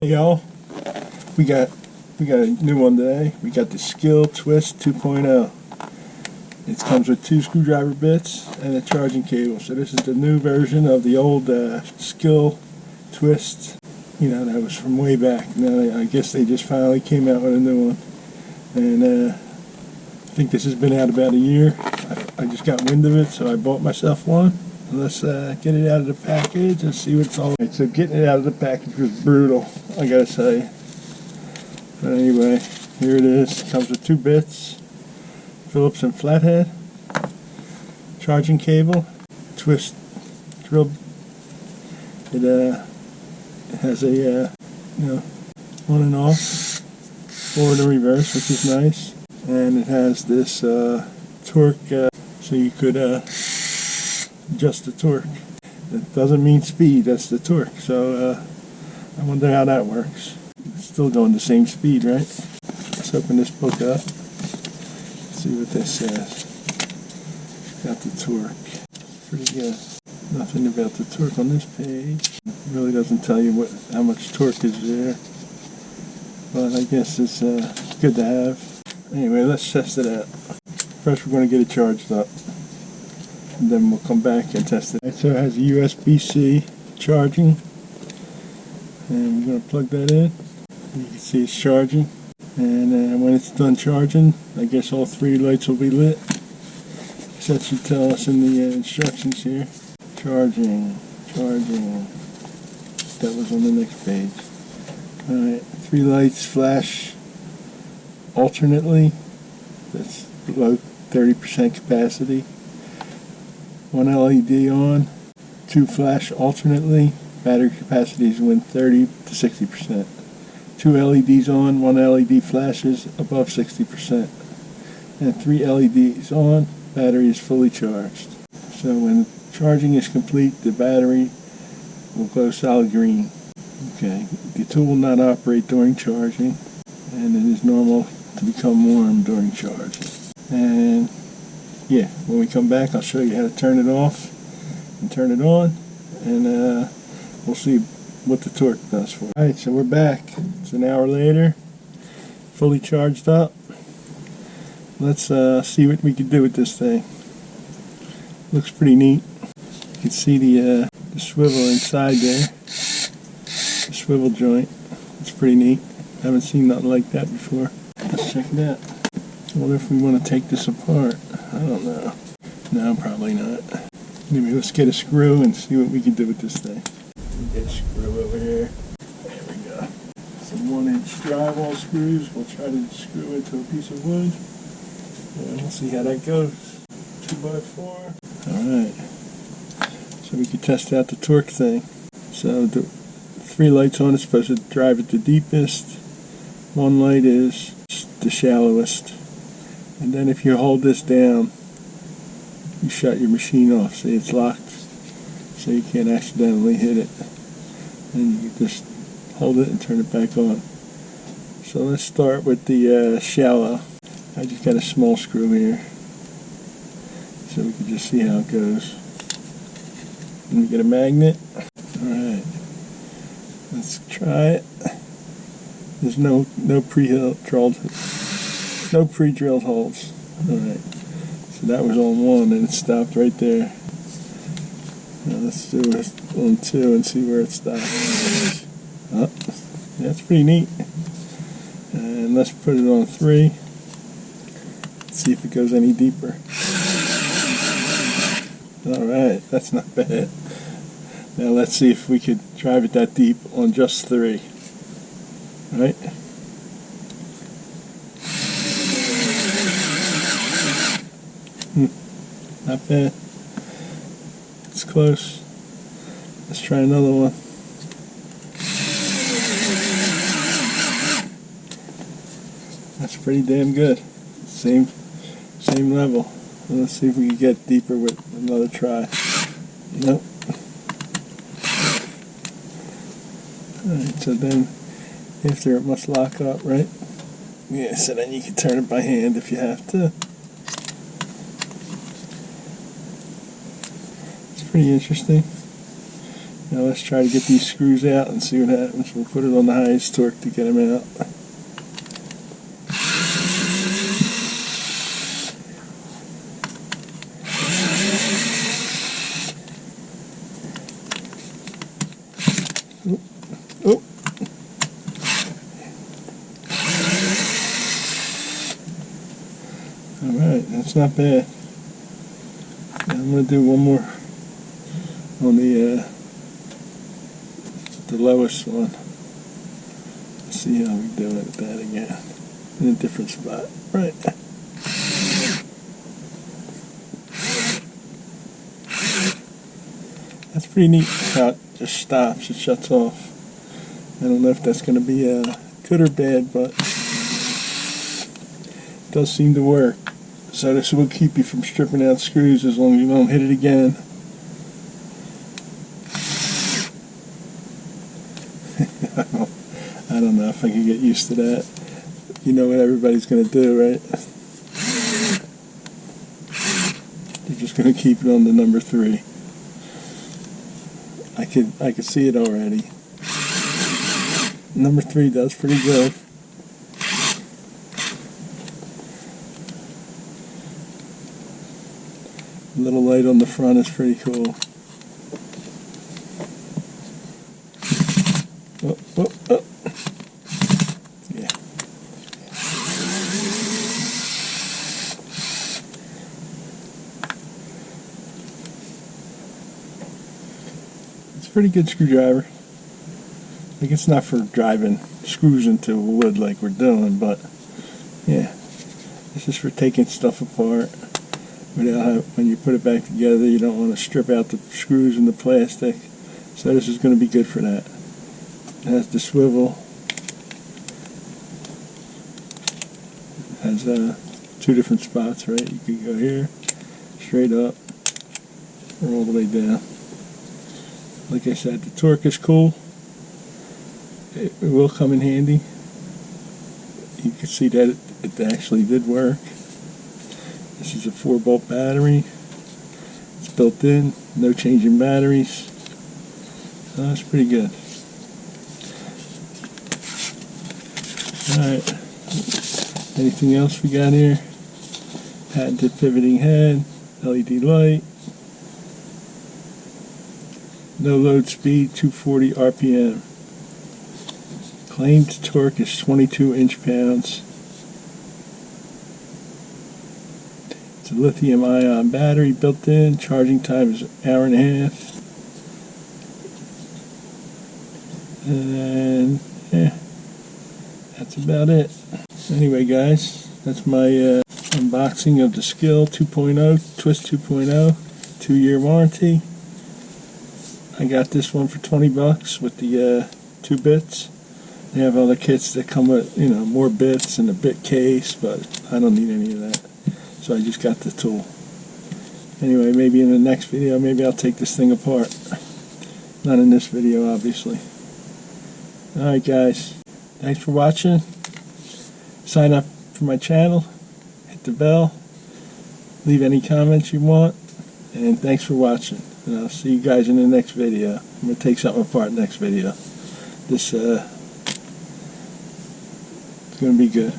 Hey y'all, we got a new one today. We got the Skil Twist 2.0. It comes with 2 screwdriver bits and a charging cable. So this is the new version of the old Skil Twist. You know, that was from way back. Now I guess they just finally came out with a new one. And I think this has been out about a year. I just got wind of it, so I bought myself one. Let's get it out of the package and see what it's all about. So getting it out of the package was brutal, I gotta say. But anyway, here it is. It comes with 2 bits, Phillips and flathead, charging cable, twist drill. It has a on and off, forward and reverse, which is nice. And it has this torque, so you could adjust the torque. That doesn't mean speed, that's the torque. So I wonder how that works. It's still going the same speed, right? Let's open this book up. See what this says. Got the torque. Pretty good. Nothing about the torque on this page. It really doesn't tell you how much torque is there. But I guess it's good to have. Anyway, let's test it out. First we're going to get it charged up. And then we'll come back and test it. So it has a USB-C charging, and we're going to plug that in. You can see it's charging, and when it's done charging, I guess all 3 lights will be lit. So that should tell us in the instructions here. Charging. That was on the next page. Alright, 3 lights flash alternately. That's below 30% capacity. 1 LED on, 2 flash alternately, battery capacity is when 30 to 60%. 2 LEDs on, 1 LED flashes above 60%. And 3 LEDs on, battery is fully charged. So when charging is complete, the battery will glow solid green. Okay, the tool will not operate during charging, and it is normal to become warm during charging. And yeah, when we come back, I'll show you how to turn it off and turn it on, and we'll see what the torque does for it. Alright, so we're back. It's an hour later, fully charged up. Let's see what we can do with this thing. Looks pretty neat. You can see the swivel inside there, the swivel joint. It's pretty neat. Haven't seen nothing like that before. Let's check it out. I wonder if we want to take this apart. I don't know. No, probably not. Anyway, let's get a screw and see what we can do with this thing. Get a screw over here. There we go. Some 1-inch drywall screws. We'll try to screw into a piece of wood. And we'll see how that goes. 2x4. Alright. So we can test out the torque thing. So the 3 lights on is supposed to drive it the deepest. 1 light is the shallowest. And then if you hold this down, you shut your machine off. See, it's locked, so you can't accidentally hit it. And you just hold it and turn it back on. So let's start with the shallow. I just got a small screw here, so we can just see how it goes. And we get a magnet. Alright, let's try it. There's no pre-drilled holes. Alright, so that was on 1 and it stopped right there. Now let's do it on 2 and see where it stops. Oh, that's pretty neat. And let's put it on 3. Let's see if it goes any deeper. Alright, that's not bad. Now let's see if we could drive it that deep on just 3. Right? Not bad. It's close. Let's try another one. That's pretty damn good. Same level. Let's see if we can get deeper with another try. Nope. Alright, so then after it must lock up, right? Yeah, so then you can turn it by hand if you have to. Pretty interesting. Now let's try to get these screws out and see what happens. We'll put it on the highest torque to get them out. Oh. Alright, that's not bad. I'm going to do one more on the lowest one. Let's see how we do it at that again. In a different spot. Right. That's pretty neat how it just stops, it shuts off. I don't know if that's going to be good or bad, but it does seem to work. So this will keep you from stripping out screws as long as you don't hit it again. I don't know if I can get used to that. You know what everybody's going to do, right? They're just going to keep it on the number 3. I could see it already. Number 3 does pretty good. The little light on the front is pretty cool. Oh, oh, oh. Yeah. It's a pretty good screwdriver. Like, it's not for driving screws into wood like we're doing, but yeah, this is for taking stuff apart. When you put it back together, you don't want to strip out the screws and the plastic. So this is going to be good for that. It has the swivel. It has 2 different spots, right? You can go here, straight up, or all the way down. Like I said, the torque is cool. It will come in handy. You can see that it actually did work. This is a 4-volt battery. It's built in, no changing batteries. So that's pretty good. Alright, anything else we got here? Patented pivoting head, LED light, no load speed, 240 RPM. Claimed torque is 22 inch-pounds. It's a lithium-ion battery built in. Charging time is an hour and a half. And yeah, that's about it. Anyway, guys, that's my unboxing of the Skil 2.0, Twist 2.0, 2-year warranty. I got this one for $20 with the 2 bits. They have other kits that come with, more bits and a bit case, but I don't need any of that. So I just got the tool. Anyway, maybe in the next video, maybe I'll take this thing apart. Not in this video, obviously. Alright, guys. Thanks for watching. Sign up for my channel. Hit the bell. Leave any comments you want. And thanks for watching. And I'll see you guys in the next video. I'm going to take something apart next video. This, it's going to be good.